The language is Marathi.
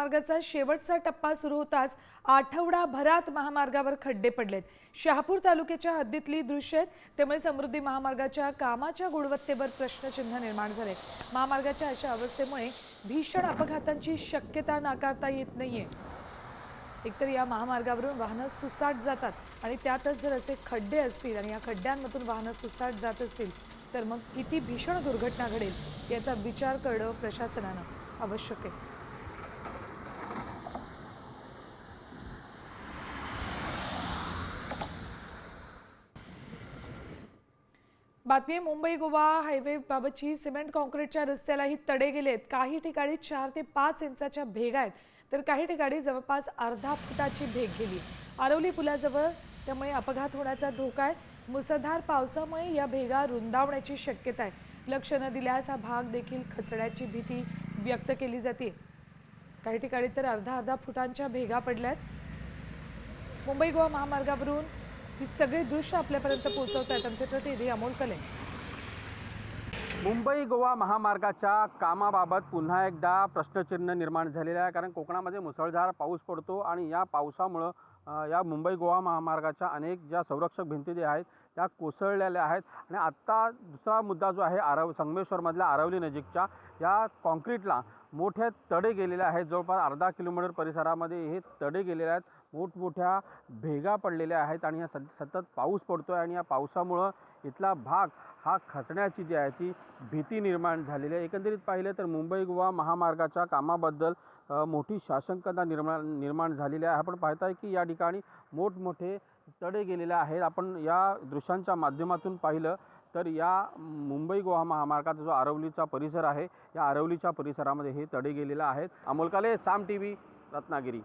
महामार्गाचा शेवटचा टप्पा सुरू होताच आठवडाभरात महामार्गावर खड्डे पडलेत। शहापूर तालुक्याच्या हद्दीतली दृश्य आहेत, त्यामुळे समृद्धी महामार्गाच्या कामाच्या गुणवत्तेवर प्रश्नचिन्ह निर्माण झाले। महामार्गाच्या अशा अवस्थेमुळे भीषण अपघातांची शक्यता नाकारता येत नाहीये। एकतर या महामार्गावरून वाहनं सुसाट जातात आणि त्यातच जर असे खड्डे असतील आणि या खड्ड्यांमधून वाहनं सुसाट जात असतील तर मग किती भीषण दुर्घटना घडेल याचा विचार करणं प्रशासनानं आवश्यक आहे। बातमी मुंबई गोवा हायवे बाबतची। सिमेंट काँक्रीटच्या रस्त्यालाही तडे गेलेत। काही ठिकाणी 4 ते 5 इंचाच्या भेगा आहेत, तर काही ठिकाणी जवळपास अर्धा फुटाची भेग गेली। आरवली पुलाजवळ त्यामुळे अपघात होण्याचा धोका आहे। मुसळधार पावसामुळे या भेगा रुंदावण्याची शक्यता आहे। लक्ष न दिल्यास हा भाग देखील खचण्याची भीती व्यक्त केली जाते। काही ठिकाणी तर अर्धा फुटांच्या भेगा पडल्यात। मुंबई गोवा महामार्गावरून ही सगळे दृश्य आपल्यापर्यंत पोहोचवतात आमचे प्रतिनिधी अमोल कले। मुंबई गोवा महामार्गाच्या कामाबाबत पुन्हा एकदा प्रश्नचिन्ह निर्माण झालेला आहे, कारण कोकणामध्ये मुसळधार पाऊस पडतो आणि या पावसामुळे या मुंबई गोवा महामार्गाच्या अनेक ज्या संरक्षक भिंती आहेत त्या कोसळलेल्या आहेत। आणि आत्ता दुसरा मुद्दा जो आहे संगमेश्वरमधल्या आरवली नजीकच्या या कॉन्क्रीटला मोठे तडे गेलेले आहेत। जवळपास अर्धा किलोमीटर परिसरामध्ये हे तडे गेलेले आहेत, मोठमोठ्या भेगा पडलेल्या आहेत आणि सतत पाऊस पडतो आहे आणि या पावसामुळं इथला भाग हा खचण्याची जी आहे ती भीती निर्माण झालेली आहे। एकंदरीत पाहिलं तर मुंबई गोवा महामार्गाच्या कामाबद्दल मोठी साशंकता निर्माण झालेली आहे। आपण पाहताय की या ठिकाणी मोठमोठे तडे गेलेले आहेत। आपण या दृश्यांच्या माध्यमातून पाहिलं तर या मुंबई गोवा महामार्गाचा जो आरवलीचा परिसर आहे, या आरवलीच्या परिसरामध्ये हे तडे गेलेले आहेत। अमोल काले, साम टीव्ही, रत्नागिरी।